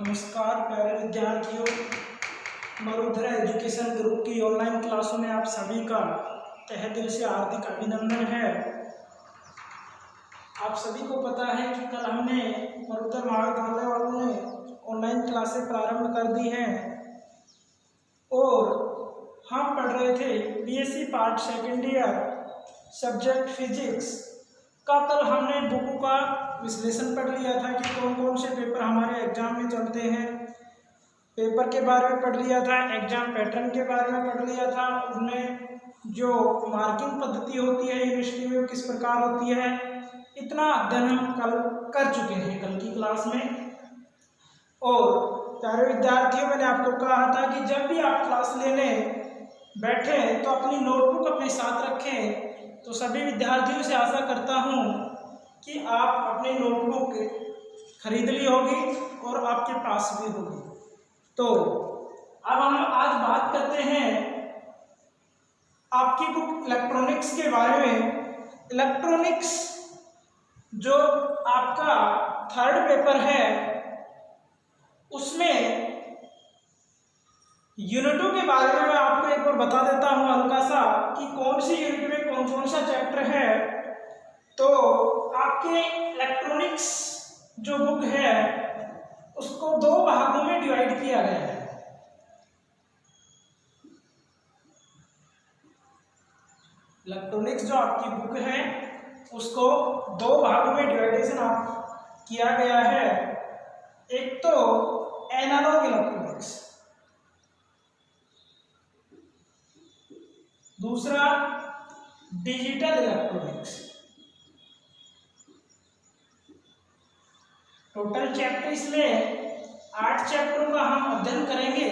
नमस्कार प्यारे विद्यार्थियों, मरुधरा एजुकेशन ग्रुप की ऑनलाइन क्लासों में आप सभी का तहे दिल से हार्दिक अभिनंदन है। आप सभी को पता है कि कल हमने मरुधरा महाविद्यालय वालों ने ऑनलाइन क्लासें प्रारंभ कर दी हैं और हम पढ़ रहे थे BSc part second year subject physics का। कल हमने बुक का विश्लेषण पढ़ लिया था कि कौन कौन से पेपर हमारे एग्जाम में चलते हैं, पेपर के बारे में पढ़ लिया था, एग्जाम पैटर्न के बारे में पढ़ लिया था, उनमें जो मार्किंग पद्धति होती है यूनिवर्सिटी में किस प्रकार होती है, इतना अध्ययन हम कल कर चुके हैं कल की क्लास में। और प्यारे विद्यार्थियों, मैंने आपको कहा था कि जब भी आप क्लास लेने बैठे तो अपनी नोटबुक अपने साथ रखें। तो सभी विद्यार्थियों से आशा करता हूं कि आप अपनी नोटबुक खरीद ली होगी और आपके पास भी होगी। तो अब हम आज बात करते हैं आपकी बुक इलेक्ट्रॉनिक्स के बारे में। इलेक्ट्रॉनिक्स जो आपका थर्ड पेपर है उसमें यूनिटों के बारे में मैं आपको एक बार बता देता हूं हल्का सा कि कौन सी यूनिट में कौन कौन सा चैप्टर है। तो आपके इलेक्ट्रॉनिक्स जो बुक है उसको दो भागों में डिवाइड किया गया है। इलेक्ट्रॉनिक्स जो आपकी बुक है उसको दो भागों में डिवाइडेशन किया गया है। एक तो एनालॉग इलेक्ट्रॉनिक्स, दूसरा डिजिटल इलेक्ट्रॉनिक्स। टोटल चैप्टर इसमें 8 चैप्टरों का हम अध्ययन करेंगे।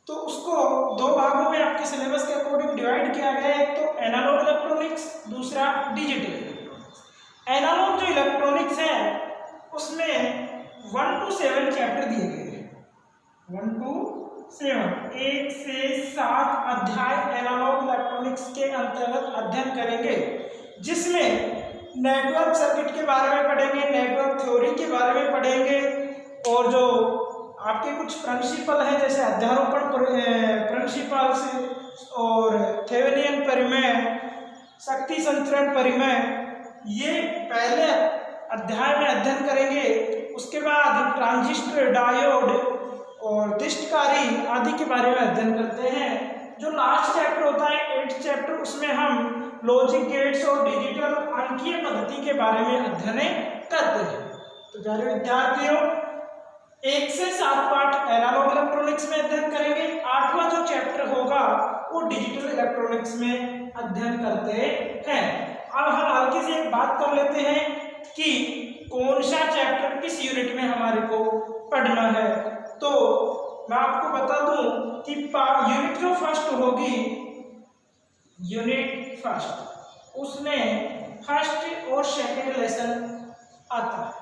तो उसको दो भागों में आपके सिलेबस के अकॉर्डिंग डिवाइड किया गया है। एक तो एनालॉग इलेक्ट्रॉनिक्स, दूसरा डिजिटल इलेक्ट्रॉनिक्स। एनालॉग जो इलेक्ट्रॉनिक्स है उसमें 1 to 7 चैप्टर दिए गए हैं। 1 to 7, 1 से 7 अध्याय एनालॉग इलेक्ट्रॉनिक्स के अंतर्गत अध्ययन करेंगे, जिसमें नेटवर्क सर्किट के बारे में पढ़ेंगे, नेटवर्क थ्योरी के बारे में पढ़ेंगे और जो आपके कुछ प्रिंसिपल हैं जैसे अध्यारोपण प्रिंसिपल्स और थेवेनियन परिमेय, शक्ति संचरण परिमेय, ये पहले अध्याय में अध्ययन करेंगे। उसके बाद ट्रांजिस्टर, डायोड और दिष्टकारी आदि के बारे में अध्ययन करते हैं। जो लास्ट चैप्टर होता है 8th चैप्टर, उसमें हम लॉजिक गेट्स और डिजिटल अंकीय पद्धति के बारे में अध्ययन करते हैं। तो प्यारे विद्यार्थियों, 1 से 7 पार्ट एनालॉग इलेक्ट्रॉनिक्स में अध्ययन करेंगे। 8वां जो चैप्टर होगा वो डिजिटल इलेक्ट्रॉनिक्स में अध्ययन करते हैं। अब हम हल्की से एक बात कर लेते हैं कि कौन सा चैप्टर किस यूनिट में हमारे को पढ़ना है। तो मैं आपको बता दूं कि यूनिट जो फर्स्ट होगी, यूनिट फर्स्ट, उसमें फर्स्ट और सेकंड लेसन आता है।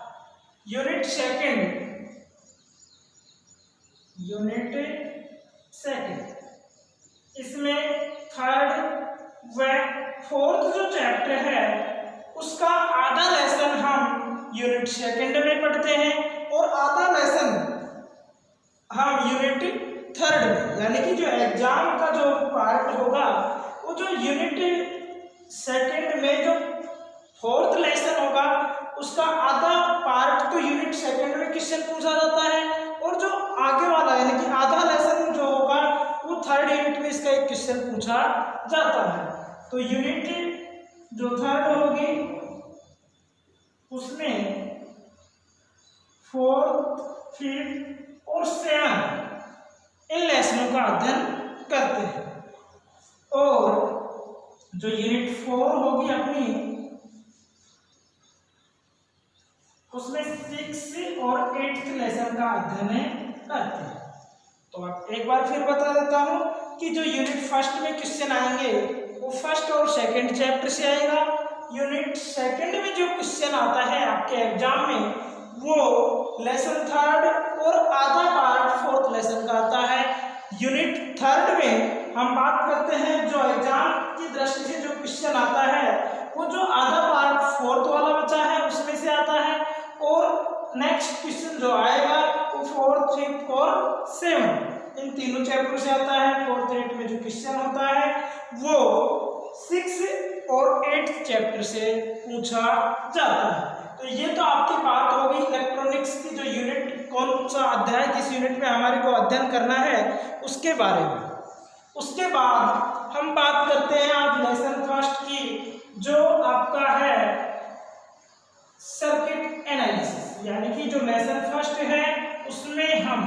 यूनिट सेकंड इसमें थर्ड व फोर्थ जो चैप्टर है उसका आधा लेसन हम यूनिट सेकंड में पढ़ते हैं और आधा लेसन हम यूनिट थर्ड में, यानी कि जो एग्जाम का जो पार्ट होगा वो जो यूनिट सेकंड में जो फोर्थ लेसन होगा उसका आधा पार्ट तो यूनिट सेकंड में क्वेश्चन पूछा जाता है और जो आगे वाला यानी कि आधा लेसन जो होगा वो थर्ड यूनिट में इसका एक क्वेश्चन पूछा जाता है। तो यूनिट जो थर्ड होगी उसमें 4th, 5th और 7 इन लेसनों का अध्ययन करते हैं। और जो यूनिट 4 होगी अपनी उसमें 6 और 8th लेसन का अध्ययन करते हैं। तो आप एक बार फिर बता देता हूं कि जो यूनिट फर्स्ट में क्वेश्चन आएंगे वो फर्स्ट और सेकंड चैप्टर से आएगा। यूनिट सेकंड में जो क्वेश्चन आता है आपके एग्जाम में वो लेसन थर्ड और आधा पार्ट फोर्थ लेसन का आता है। यूनिट थर्ड में हम बात करते हैं जो एग्जाम की दृष्टि से जो क्वेश्चन आता है वो जो आधा पार्ट फोर्थ वाला बचा है उसमें से आता है और नेक्स्ट क्वेश्चन जो आएगा वो 4th, 5th और 7 इन तीनों चैप्टर से आता है। 4th, 8th में जो क्वेश्चन होता है वो 6 और 8th चैप्टर से पूछा जाता है। तो ये तो आपकी बात होगी इलेक्ट्रॉनिक्स की जो यूनिट, कौन सा अध्याय किस यूनिट में हमारे को अध्ययन करना है उसके बारे में। उसके बाद हम बात करते हैं आज लेसन फर्स्ट की, जो आपका है सर्किट एनालिसिस, यानी कि जो लेसन फर्स्ट है उसमें हम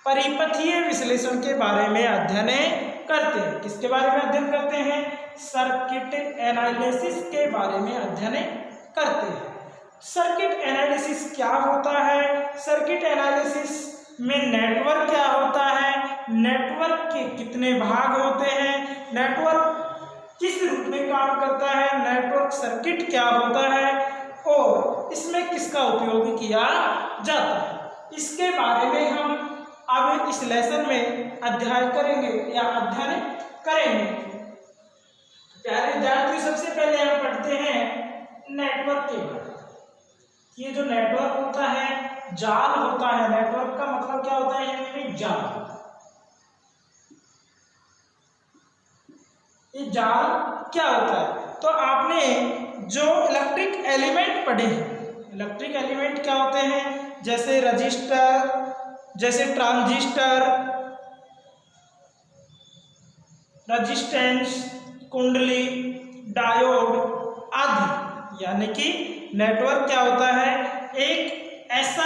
परिपथीय विश्लेषण के बारे में अध्ययन करते हैं। किसके बारे में अध्ययन करते हैं? सर्किट एनालिसिस के बारे में अध्ययन करते हैं। सर्किट एनालिसिस क्या होता है? सर्किट एनालिसिस में नेटवर्क क्या होता है, नेटवर्क के कितने भाग होते हैं, नेटवर्क किस रूप में काम करता है, नेटवर्क सर्किट क्या होता है और इसमें किसका उपयोग किया जाता है, इसके बारे में हम अब इस लेसन में अध्ययन करेंगे या अध्ययन करेंगे। प्यारे विद्यार्थी, सबसे पहले हम पढ़ते हैं नेटवर्क के बारे में। ये जो नेटवर्क होता है, जाल होता है। नेटवर्क का मतलब क्या होता है? यानी जाल। ये जाल क्या होता है? तो आपने जो इलेक्ट्रिक एलिमेंट पढ़े हैं, इलेक्ट्रिक एलिमेंट क्या होते हैं? जैसे रजिस्टर, जैसे ट्रांजिस्टर, रजिस्टेंस, कुंडली, डायोड आदि। यानी कि नेटवर्क क्या होता है? एक ऐसा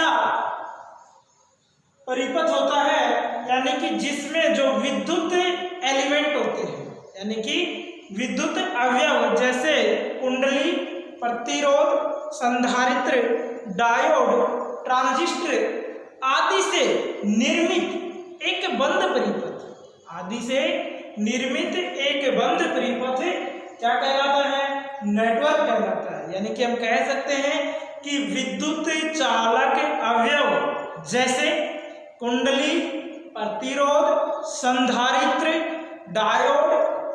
परिपथ होता है, यानी कि जिसमें जो विद्युत एलिमेंट होते हैं, यानी कि विद्युत अवयव जैसे कुंडली, प्रतिरोध, संधारित्र, डायोड, ट्रांजिस्टर आदि से निर्मित एक बंद परिपथ, आदि से निर्मित एक बंद परिपथ क्या कहलाता है? नेटवर्क कहलाता है। यानी कि हम कह सकते हैं कि विद्युत चालक अवयव जैसे कुंडली, प्रतिरोध, संधारित्र, डायोड,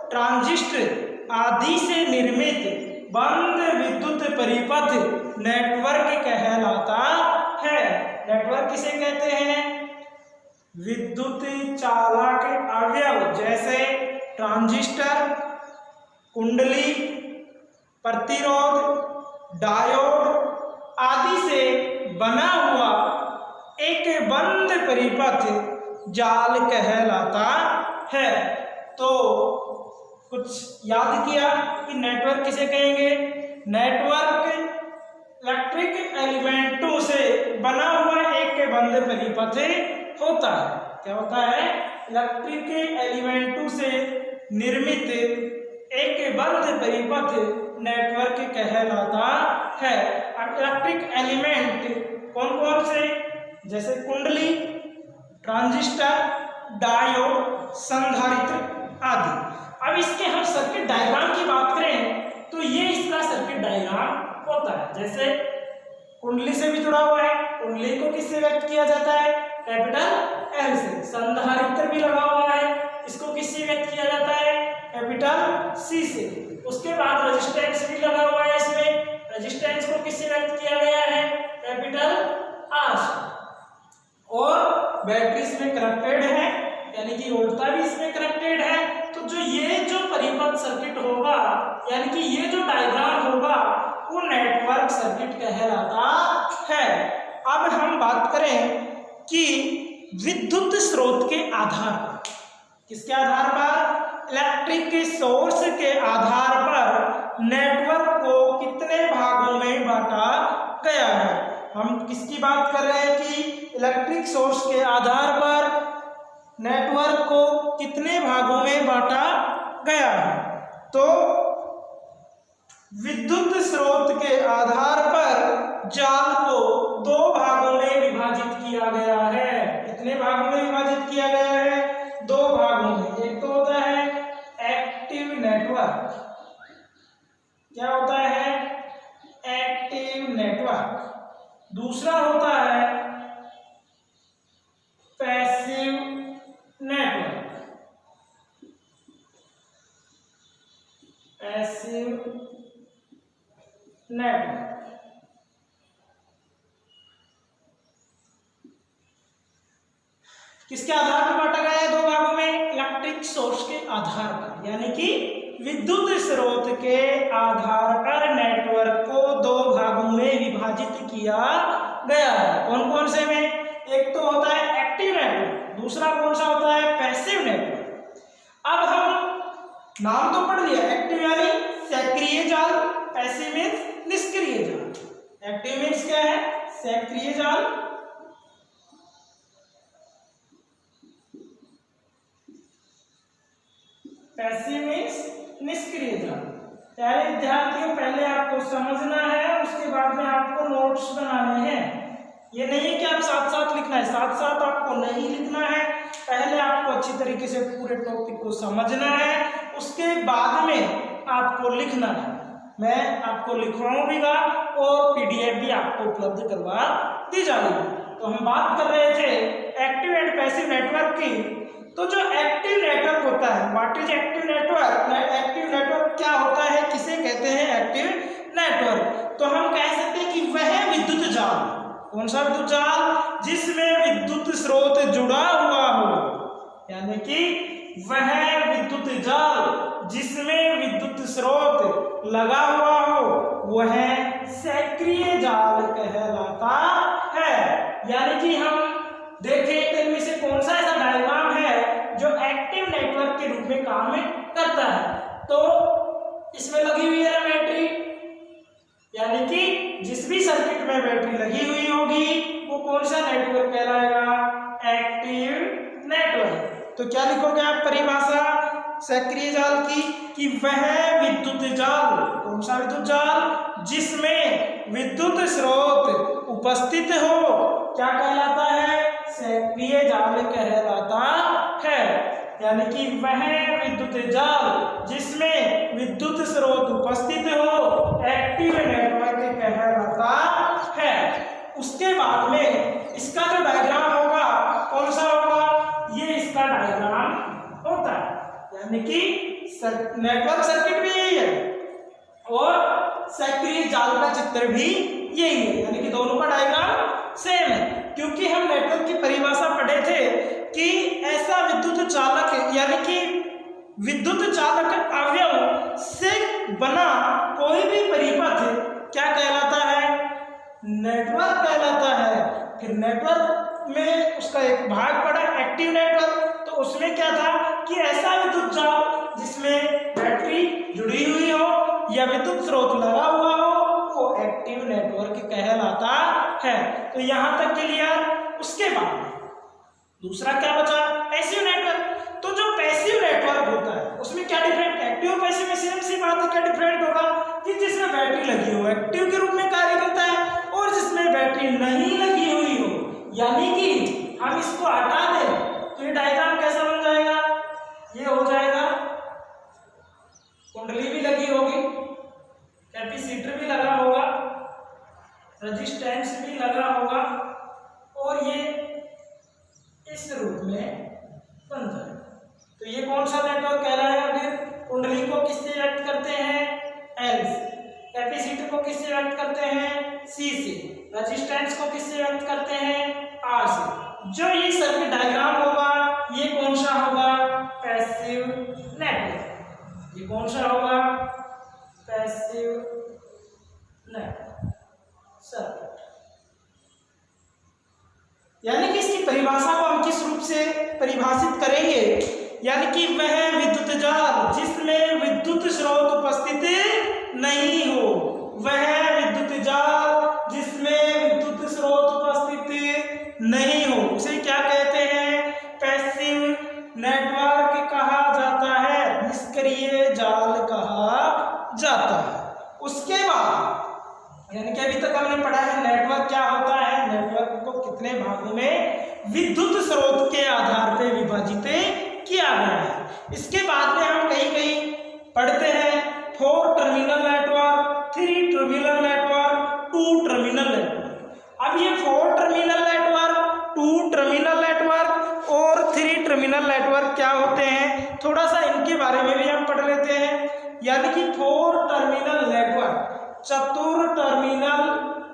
ट्रांजिस्टर आदि से निर्मित बंद विद्युत परिपथ नेटवर्क कहलाता है। नेटवर्क किसे कहते हैं? विद्युत चालक अवयव जैसे ट्रांजिस्टर, कुंडली, प्रतिरोध, डायोड आदि से बना हुआ एक बंद परिपथ जाल कहलाता है। तो कुछ याद किया कि नेटवर्क किसे कहेंगे? नेटवर्क इलेक्ट्रिक एलिमेंटों से बना हुआ एक बंद परिपथ होता है। क्या होता है? इलेक्ट्रिक एलिमेंटों से निर्मित एक बंद परिपथ नेटवर्क कहलाता है। इलेक्ट्रिक एलिमेंट कौन कौन से? जैसे कुंडली, ट्रांजिस्टर, डायोड, संधारित्र आदि। अब इसके हम सर्किट डायग्राम की बात करें तो ये इसका सर्किट डायग्राम होता है। जैसे कुंडली से भी जुड़ा हुआ है, कुंडली को किससे व्यक्त किया जाता है? कैपिटल एल से। संधारित्र भी लगा हुआ है, इसको किससे व्यक्त किया जाता है? कैपिटल सी से। उसके बाद रेजिस्टेंस भी लगा हुआ है इसमें, रेजिस्टेंस को किससे व्यक्त किया गया है? कैपिटल आर से। और बैटरी इसमें कनेक्टेड है, यानी कि वोल्टा भी इसमें कनेक्टेड है। तो जो ये जो परिपथ सर्किट होगा, यानी कि ये जो डायग्राम होगा वो नेटवर्क सर्किट कहलाता है। अब हम बात करें कि विद्युत स्रोत के आधार पर, किसके आधार पर? इलेक्ट्रिक सोर्स के आधार पर नेटवर्क को कितने भागों में बांटा गया है। हम किसकी बात कर रहे हैं कि इलेक्ट्रिक सोर्स के आधार पर नेटवर्क को कितने भागों में बांटा गया है। तो विद्युत स्रोत के आधार पर जाल को दो भागों में विभाजित किया गया है। कितने भागों में विभाजित किया गया है? दो भागों में। एक तो होता है एक्टिव नेटवर्क। क्या होता है? Active network. दूसरा होता है पैसिव नेटवर्क। Passive network. किसके आधार पर बांटा गया है दो भागों में? इलेक्ट्रिक सोर्स के आधार पर, यानी कि विद्युत स्रोत के आधार पर नेटवर्क को दो भागों में विभाजित किया गया है। कौन कौन से में? एक तो होता है एक्टिव नेटवर्क, दूसरा कौन सा होता है? Passive network. अब हम नाम तो पढ़ लिया, एक्टिव यानी सक्रिय जाल, पैसिव मीन्स निष्क्रिय जाल। एक्टिव मीन्स क्या है? सक्रिय जाल, पैसिव मीन्स निष्क्रिय जाल। पहले विद्यार्थियों, पहले आपको समझना है, उसके बाद में आपको नोट्स बनाने हैं। ये नहीं है कि आप साथ साथ लिखना है, साथ साथ आपको नहीं लिखना है। पहले आपको अच्छी तरीके से पूरे टॉपिक को समझना है, उसके बाद में आपको लिखना है। मैं आपको लिखवाऊंगा और पीडीएफ भी आपको उपलब्ध करवा दी जाएगी। तो हम बात कर रहे थे एक्टिव एंड पैसिव नेटवर्क की। तो जो एक्टिव नेटवर्क होता है, what is active network? Active network क्या होता है, किसे कहते हैं एक्टिव नेटवर्क? तो हम कह सकते हैं कि वह विद्युत जाल, कौन सा विद्युत जाल? जिसमें विद्युत स्रोत जुड़ा हुआ हो, यानी कि वह विद्युत जाल जिसमें विद्युत स्रोत लगा हुआ हो, वह सक्रिय जाल कहलाता है। यानी कि हम देखें तो इनमें से कौन सा ऐसा डायग्राम है जो एक्टिव नेटवर्क के रूप में काम करता है? तो इसमें लगी हुई है बैटरी, यानी कि जिस भी सर्किट में बैटरी लगी हुई होगी वो कौन सा नेटवर्क कहलाएगा? Active network. तो क्या लिखोगे आप परिभाषा सक्रिय जाल की? कि वह विद्युत जाल, कौन सा विद्युत जाल? जिसमें विद्युत स्रोत उपस्थित हो, क्या कहलाता है? सक्रिय जाल कहलाता है। यानी कि वह विद्युत जाल जिसमें विद्युत स्रोत उपस्थित हो, एक्टिव नेटवर्क कहलाता है। उसके बाद में इसका जो डायग्राम होगा कौन सा होगा? ये इसका डायग्राम होता है, यानी कि नेटवर्क सर्किट भी यही है और सक्रिय जाल का चित्र भी यही है, यानी कि दोनों का डायग्राम सेम है। क्योंकि हम नेटवर्क की परिभाषा पढ़े थे कि ऐसा विद्युत चालक, यानी कि विद्युत चालक अवयव से बना कोई भी परिपथ क्या कहलाता है? नेटवर्क कहलाता है। फिर नेटवर्क में उसका एक भाग पड़ा एक्टिव नेटवर्क। तो उसमें क्या था कि ऐसा विद्युत जाल जिसमें बैटरी जुड़ी हुई हो या विद्युत स्रोत लगा हुआ हो, वो एक्टिव नेटवर्क कहलाता है। तो यहां तक क्लियर। उसके बाद दूसरा क्या बचा? Passive network. तो जो पैसिव नेटवर्क होता है उसमें क्या डिफरेंट? एक्टिव और पैसिव में सेम सी बात है। क्या डिफरेंट होगा? कि जिसमें बैटरी लगी हो एक्टिव के रूप में कार्य करता है और जिसमें बैटरी नहीं लगी हुई हो, यानी कि हम इसको हटा दें तो ये डायग्राम कैसा बन जाएगा? ये हो जाएगा, कुंडली भी लगी होगी, कैपेसिटर भी लगा होगा, रेजिस्टेंस भी लगा होगा और ये इस रूप में बन जाएगा। तो ये कौन सा नेटवर्क कहलाएगा? फिर कुंडली को किससे व्यक्त करते हैं? एल से। कैपेसिटर को किससे व्यक्त करते हैं? सी से। रेजिस्टेंस को किससे व्यक्त करते हैं? आर से। जो ये सर्किट डायग्राम होगा ये कौन सा होगा? Passive network. ये कौन सा होगा? Passive network circuit. यानी कि इसकी परिभाषा को हम किस रूप से परिभाषित करेंगे? यानी कि वह विद्युत जाल जिसमें विद्युत स्रोत उपस्थित नहीं हो, वह विद्युत जाल जिसमें विद्युत स्रोत उपस्थित नहीं हो, उसे क्या कहते हैं? पैसिव नेटवर्क कहा जाता है, निष्क्रिय जाल कहा जाता है। उसके बाद यानी कि अभी तक हमने पढ़ा है नेटवर्क क्या होता है, नेटवर्क को कितने भागों में विद्युत स्रोत के आधार पर विभाजित किया गया है। इसके बाद में हम कहीं कहीं पढ़ते हैं 4 terminal network, 3 terminal network, 2 terminal network. अब ये 4 टर्मिनल नेटवर्क, 2 टर्मिनल नेटवर्क और 3 टर्मिनल नेटवर्क क्या होते हैं, थोड़ा सा इनके बारे में भी हम पढ़ लेते हैं। यानी कि 4 टर्मिनल नेटवर्क,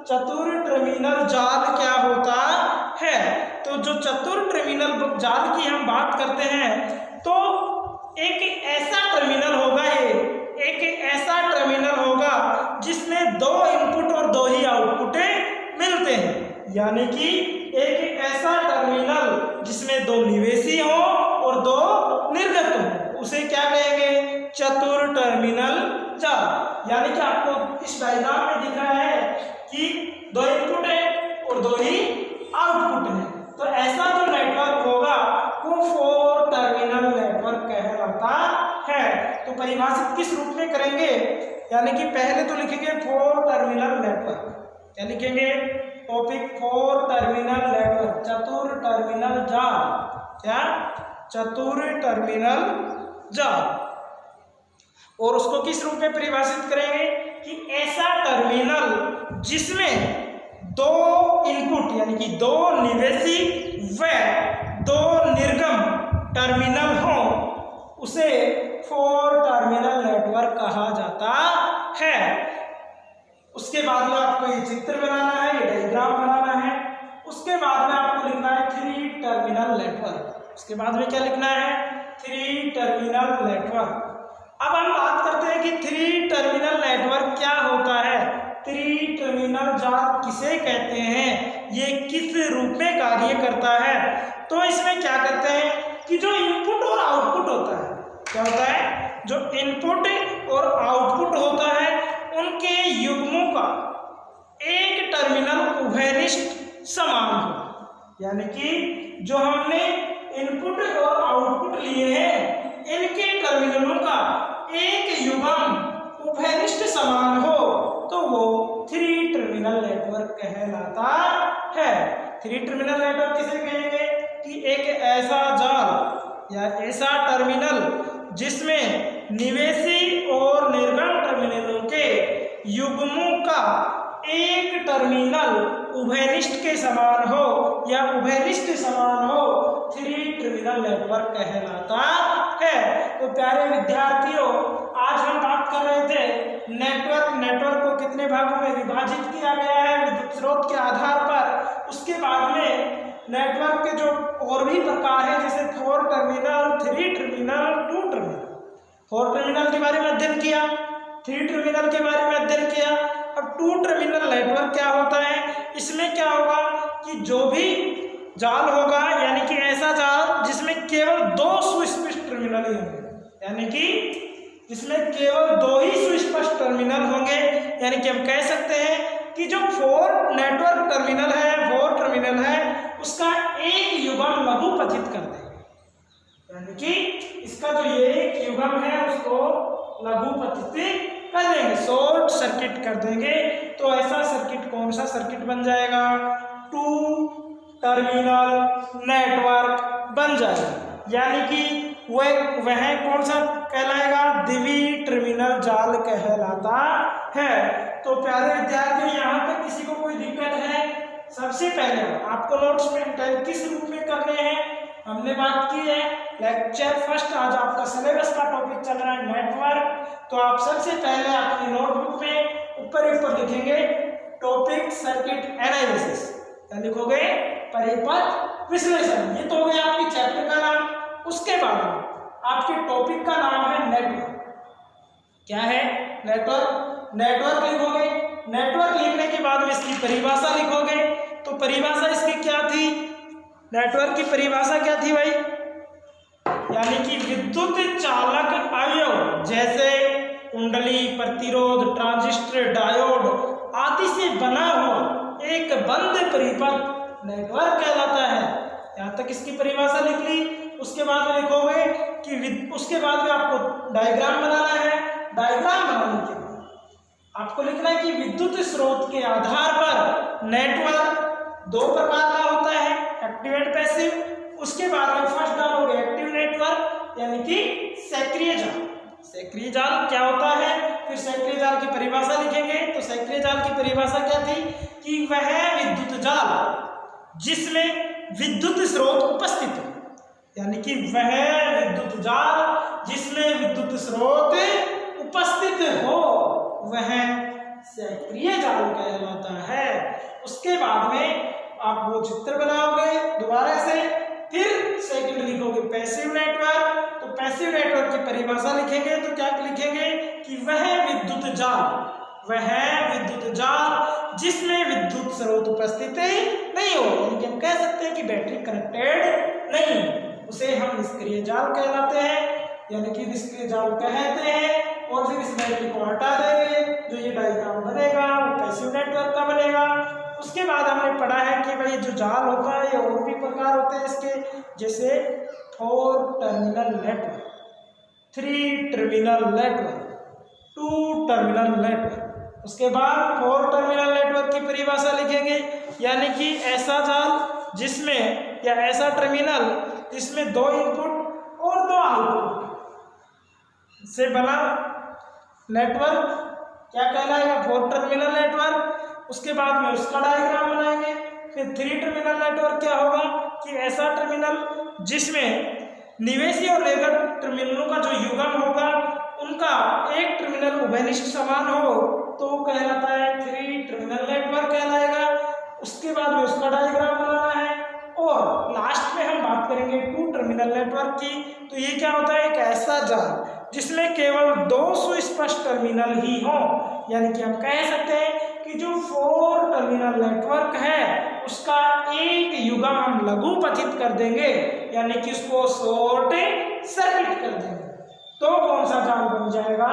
चतुर टर्मिनल जाल क्या होता है? है। तो जो चतुर टर्मिनल जाल की हम बात करते हैं तो एक ऐसा टर्मिनल होगा, ये एक ऐसा टर्मिनल होगा जिसमें दो इनपुट और दो ही आउटपुट मिलते हैं, यानी कि एक ऐसा टर्मिनल जिसमें दो निवेशी हो और दो निर्गत हो, उसे क्या कहेंगे? चतुर टर्मिनल जाल। यानी कि आपको इस डायग्राम में दिख रहा है कि दो इनपुट है और दो ही आउटपुट है, तो ऐसा जो नेटवर्क होगा वो 4 टर्मिनल नेटवर्क कहलाता है। तो परिभाषित किस रूप में करेंगे? यानी कि पहले तो लिखेंगे 4 टर्मिनल नेटवर्क। क्या लिखेंगे? टॉपिक 4 टर्मिनल नेटवर्क, चतुर टर्मिनल जाल। क्या? चतुर टर्मिनल जाल। और उसको किस रूप में परिभाषित करेंगे कि ऐसा टर्मिनल जिसमें दो इनपुट यानी कि दो निवेशी व दो निर्गम टर्मिनल हो, उसे 4 टर्मिनल नेटवर्क कहा जाता है। उसके बाद में आपको ये चित्र बनाना है, ये डायग्राम बनाना है। उसके बाद में आपको लिखना है 3 टर्मिनल नेटवर्क। उसके बाद में क्या लिखना है? 3 टर्मिनल नेटवर्क। अब हम बात करते हैं कि 3 टर्मिनल नेटवर्क क्या होता है, 3 टर्मिनल जाल किसे कहते हैं, ये किस रूप में कार्य करता है। तो इसमें क्या करते हैं कि जो इनपुट और आउटपुट होता है, क्या होता है? जो इनपुट और आउटपुट होता है उनके युग्मों का एक टर्मिनल उभयनिष्ठ समान हो, यानी कि जो हमने इनपुट और आउटपुट लिए हैं इनके टर्मिनलों का एक युग्म उभयनिष्ठ समान हो तो वो 3 टर्मिनल नेटवर्क कहलाता है। 3 टर्मिनल नेटवर्क किसे कहेंगे कि एक ऐसा जाल या ऐसा टर्मिनल जिसमें निवेशी और निर्गम टर्मिनलों के युग्मों का एक टर्मिनल उभयनिष्ठ के समान हो या उभयनिष्ठ समान हो, 3 टर्मिनल नेटवर्क कहलाता है। तो प्यारे विद्यार्थियों, आज हम बात कर रहे थे नेटवर्क को कितने भागों में विभाजित किया गया है विद्युत स्रोत के आधार पर। उसके बाद में नेटवर्क के जो और भी प्रकार है जैसे 4 टर्मिनल, 3 टर्मिनल, 2 टर्मिनल। 4 टर्मिनल के बारे में अध्ययन किया, 3 टर्मिनल के बारे में अध्ययन किया। अब 2 टर्मिनल नेटवर्क क्या होता है? इसमें क्या होगा कि जो भी जाल होगा यानी कि ऐसा जाल जिसमें केवल 2 सुस्पष्ट टर्मिनल ही होंगे, यानी कि जिसमें केवल 2 ही सुस्पष्ट टर्मिनल होंगे, यानी कि हम कह सकते हैं कि जो 4 नेटवर्क टर्मिनल है, 4 टर्मिनल है, उसका एक युग्म लघुपथित कर देंगे, यानी कि इसका जो ये एक युग्म है उसको लघुपथित कर देंगे, शॉर्ट सर्किट कर देंगे। तो ऐसा सर्किट कौन सा सर्किट बन जाएगा? 2 टर्मिनल नेटवर्क बन जाएगा, यानी कि वह कौन सा कहलाएगा? द्विवीय टर्मिनल जाल कहलाता है। तो प्यारे विद्यार्थियों, यहाँ तक किसी को कोई दिक्कत है? सबसे पहले आपको नोट्स में किस रूप में करने हैं हमने बात की है। लेक्चर फर्स्ट, आज आपका सिलेबस का टॉपिक चल रहा है नेटवर्क। तो आप सबसे पहले अपनी नोटबुक में ऊपर लिखेंगे टॉपिक सर्किट एनालिसिस, क्या लिखोगे? परिपथ विश्लेषण। ये तो हो गया आपकी चैप्टर का नाम। उसके बाद आपके टॉपिक का नाम है नेटवर्क। क्या है? नेटवर्क लिखोगे। नेटवर्क लिखने के बाद में इसकी परिभाषा लिखोगे। तो परिभाषा इसकी क्या थी? नेटवर्क की परिभाषा क्या थी भाई? यानी कि विद्युत चालक अवयव जैसे कुंडली, प्रतिरोध, ट्रांजिस्टर, डायोड आदि से बना हुआ एक बंद परिपथ नेटवर्क कहलाता है। यहाँ तक इसकी परिभाषा लिख ली। उसके बाद में लिखोगे कि उसके बाद में आपको डायग्राम बनाना है। डायग्राम बनाने के बाद आपको लिखना है कि विद्युत स्रोत के आधार पर नेटवर्क 2 प्रकार का होता है, एक्टिव एंड पैसिव। उसके बाद में फर्स्ट डालोगे एक्टिव नेटवर्क यानी कि सक्रिय जाल। सक्रिय जाल क्या होता है? फिर सक्रिय जाल की परिभाषा लिखेंगे। तो सक्रिय जाल की परिभाषा क्या थी कि वह विद्युत जाल जिसमें विद्युत स्रोत उपस्थित हो, यानी कि वह विद्युत जाल जिसमें विद्युत स्रोत उपस्थित हो वह सक्रिय जाल कहलाता है। उसके बाद में आप वो चित्र बनाओगे दोबारा से, फिर सेकंड लिखोगे पैसिव नेटवर्क। तो पैसिव नेटवर्क की परिभाषा लिखेंगे तो क्या लिखेंगे कि वह विद्युत जाल जिसमें विद्युत स्रोत उपस्थित नहीं हो, यानी कि हम कह सकते हैं कि बैटरी कनेक्टेड नहीं, उसे हम निष्क्रिय जाल कहलाते हैं, यानी कि निष्क्रिय जाल कहते हैं। और फिर इस बैटरी को हटा देंगे, जो ये डायग्राम बनेगा वो पैसिव नेटवर्क का बनेगा। उसके बाद हमने पढ़ा है कि भाई जो जाल होता है ये और भी प्रकार होते हैं इसके, जैसे 4 terminal network, 3 terminal network, 2 terminal network. उसके बाद 4 टर्मिनल नेटवर्क की परिभाषा लिखेंगे, यानी कि ऐसा जाल जिसमें या ऐसा टर्मिनल जिसमें 2 इनपुट और 2 आउटपुट से बना नेटवर्क क्या कहलाएगा, 4 टर्मिनल नेटवर्क। उसके बाद में उसका डायग्राम बनाएंगे। फिर 3 टर्मिनल नेटवर्क क्या होगा कि ऐसा टर्मिनल जिसमें निवेशी और निर्गत टर्मिनलों का जो युग्म होगा उनका एक टर्मिनल उभयनिष्ठ समान हो तो कहलाता है 3 टर्मिनल नेटवर्क कहलाएगा। उसके बाद में उसका डायग्राम बनाना है। और लास्ट में हम बात करेंगे 2 टर्मिनल नेटवर्क की। तो ये क्या होता है, एक ऐसा जाल जिसमें केवल 2 सुस्पष्ट टर्मिनल ही हो, यानी कि हम कह सकते हैं कि जो 4 टर्मिनल नेटवर्क है उसका एक युग्म हम लघुपथित कर देंगे, यानी कि उसको शॉर्ट सर्किट कर देंगे, तो कौन सा जाल बन जाएगा,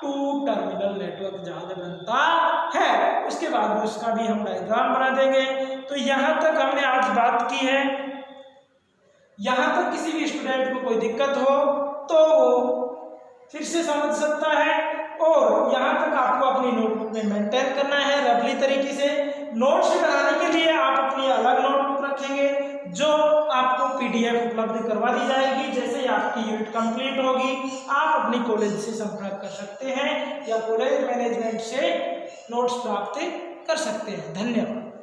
2 टर्मिनल नेटवर्क जाल बनता है। उसके बाद में उसका भी हम डायग्राम बना देंगे। तो यहाँ तक हमने आज बात की है। यहाँ तक किसी भी स्टूडेंट को कोई दिक्कत हो तो फिर से समझ सकता है। और यहाँ तक आपको अपनी नोटबुक में मेंटेन करना है रफली तरीके से। नोट्स बनाने के लिए आप अपनी अलग नोटबुक रखेंगे जो आपको PDF उपलब्ध करवा दी जाएगी। जैसे ही आपकी यूनिट कंप्लीट होगी आप अपनी कॉलेज से संपर्क कर सकते हैं या कॉलेज मैनेजमेंट से नोट्स प्राप्त कर सकते हैं। धन्यवाद।